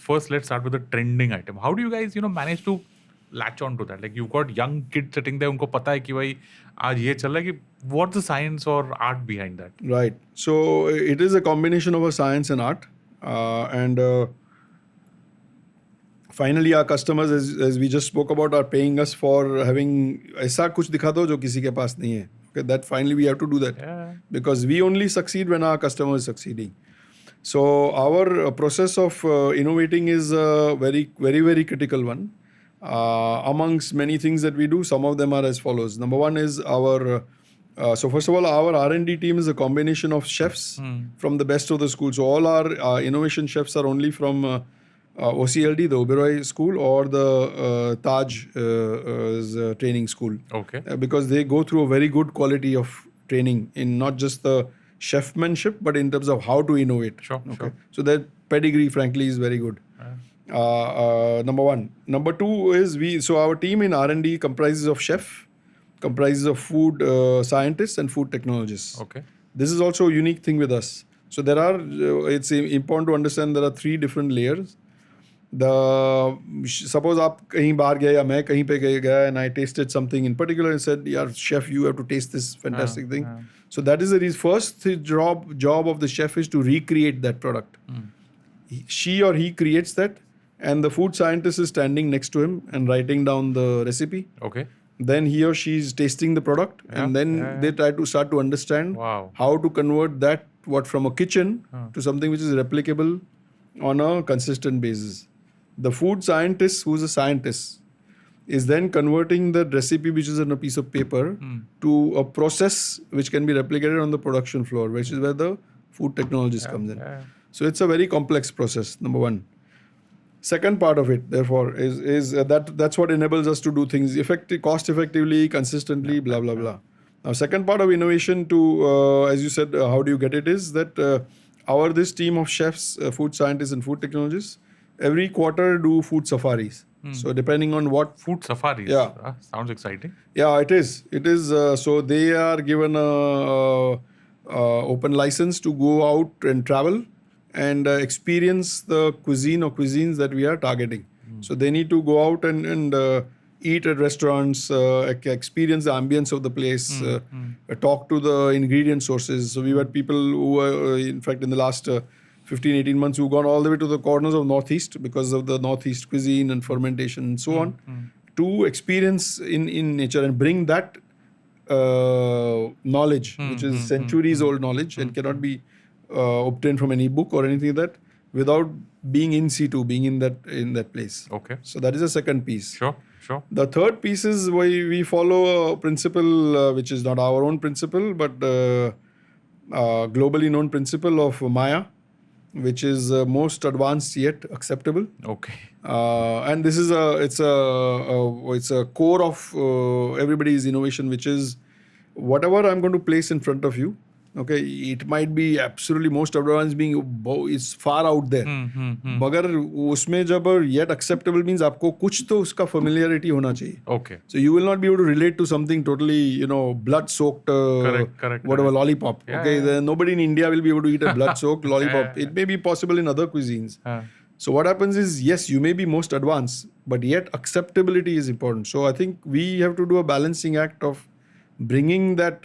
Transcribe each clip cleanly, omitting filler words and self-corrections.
first let's start with the trending item. How do you guys, manage to latch on to that? Like you've got young kids sitting there, उनको पता है कि भाई आज ये चल रहा है कि what's the science or art behind that? Right. So it is a combination of a science and art. And finally our customers, as we just spoke about, are paying us for having ऐसा कुछ दिखा दो जो किसी के पास नहीं है. Okay, that finally we have to do that. Yeah. Because we only succeed when our customer is succeeding. So our process of innovating is a very, very, very critical one. Amongst many things that we do, some of them are as follows. Number one is our, so first of all, our R&D team is a combination of chefs from the best of the schools. So all our innovation chefs are only from OCLD, the Oberoi school, or the Taj training school. Okay. Because they go through a very good quality of training in not just the chefmanship, but in terms of how to innovate. Sure. So that pedigree, frankly, is very good. Number one. Number two is our team in R&D comprises of chef, comprises of food scientists and food technologists. Okay. This is also a unique thing with us. So there are, it's important to understand there are three different layers. Suppose आप कहीं बाहर गए या मैं कहीं पे गया and I tasted something in particular and said, "Yeah, chef, you have to taste this fantastic thing." So that is the first job of the chef is to recreate that product. She or he creates that, and the food scientist is standing next to him and writing down the recipe. Okay. Then he or she is tasting the product, and then they try to start to understand how to convert that from a kitchen to something which is replicable on a consistent basis. The food scientist, who's a scientist, is then converting the recipe which is on a piece of paper to a process which can be replicated on the production floor, which is where the food technologist comes in. So it's a very complex process, number one. Second part of it, therefore, is that's what enables us to do things cost effectively, consistently, blah, blah, blah. Now, second part of innovation to, as you said, how do you get it, is that this team of chefs, food scientists and food technologists, every quarter do food safaris. So depending on what... Food safaris? Yeah. Sounds exciting. Yeah, it is. It is. So they are given a open license to go out and travel and experience the cuisine or cuisines that we are targeting. So they need to go out and eat at restaurants, experience the ambience of the place, talk to the ingredient sources. So we've had people who were, in fact, in the last 15, 18 months, who've gone all the way to the corners of Northeast because of the Northeast cuisine and fermentation and so on, to experience in nature and bring that knowledge, which is centuries old knowledge and cannot be obtained from any book or anything like that, without being in situ, being in that place. Okay. So that is the second piece. Sure. The third piece is why we follow a principle which is not our own principle, but globally known principle of M.A.Y.A, which is most advanced yet acceptable. Okay. And this is it's a core of everybody's innovation, which is whatever I'm going to place in front of you. Okay, it might be absolutely most advanced, being is far out there. मगर उसमें जब yet acceptable means आपको कुछ तो उसका familiarity होना चाहिए. Okay. So you will not be able to relate to something totally, blood-soaked, whatever, lollipop. Yeah, okay, then nobody in India will be able to eat a blood-soaked lollipop. It may be possible in other cuisines. So what happens is, yes, you may be most advanced, but yet acceptability is important. So I think we have to do a balancing act of bringing that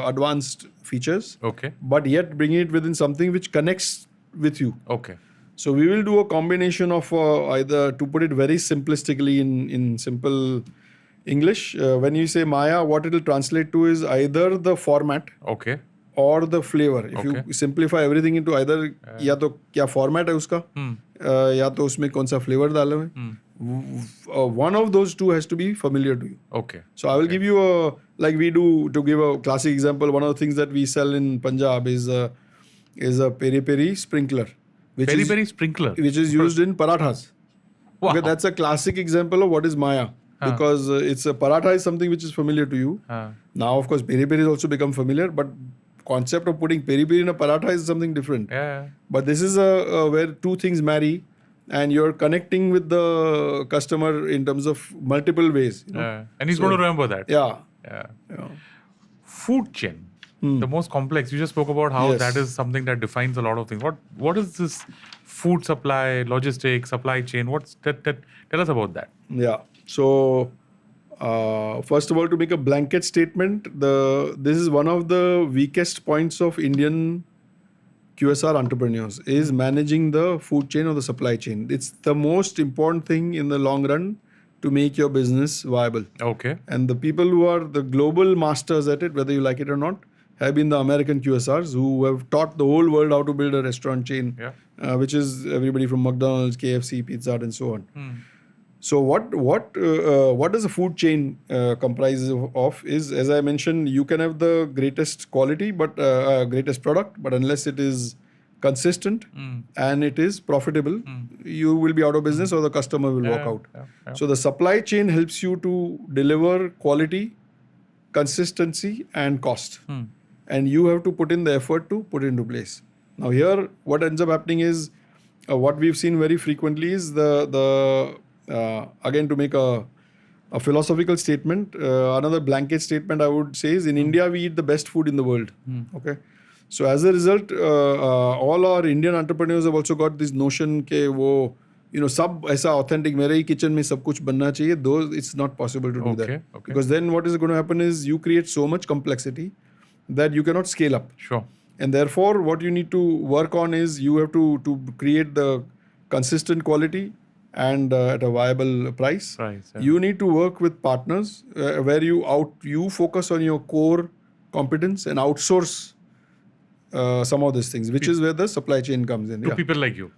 advanced features, but yet bringing it within something which connects with you. Okay. So we will do a combination of either, to put it very simplistically in simple English, when you say M.A.Y.A, what it will translate to is either the format or the flavor. If you simplify everything into either या तो क्या format है उसका या तो उसमें कौन सा flavor डाले हुए, one of those two has to be familiar to you. Okay. So I will give you like we do, to give a classic example, one of the things that we sell in Punjab is a Piri Piri sprinkler. Piri sprinkler? Which is used in parathas. Wow. Okay, that's a classic example of what is M.A.Y.A. Because it's a paratha is something which is familiar to you. Now, of course, Piri Piri has also become familiar, but concept of putting Piri Piri in a paratha is something different. But this is where two things marry. And you're connecting with the customer in terms of multiple ways. And he's going to remember that. Yeah. Food chain. the most complex. You just spoke about how Yes. that is something that defines a lot of things. What is this food supply, logistics, supply chain? Tell us about that. Yeah. So, first of all, to make a blanket statement, this is one of the weakest points of Indian QSR entrepreneurs is managing the food chain or the supply chain. It's the most important thing in the long run to make your business viable. Okay. And the people who are the global masters at it, whether you like it or not, have been the American QSRs who have taught the whole world how to build a restaurant chain, which is everybody from McDonald's, KFC, Pizza Hut, and so on. So what does a food chain comprises of is, as I mentioned, you can have the greatest quality but greatest product, but unless it is consistent and it is profitable, you will be out of business or the customer will walk out. So the supply chain helps you to deliver quality, consistency and cost. And you have to put in the effort to put it into place. Now here, what ends up happening is, what we've seen very frequently is again, to make a philosophical statement, another blanket statement I would say is, in India, we eat the best food in the world. Okay. So as a result, all our Indian entrepreneurs have also got this notion ke wo, sab aisa authentic, mere hi kitchen mein sab kuch banna chahiye. Though it's not possible to do that. Okay. Because then what is going to happen is you create so much complexity that you cannot scale up. Sure. And therefore, what you need to work on is you have to create the consistent quality and at a viable price. You need to work with partners where you focus on your core competence and outsource some of these things, which is where the supply chain comes in. To people like you.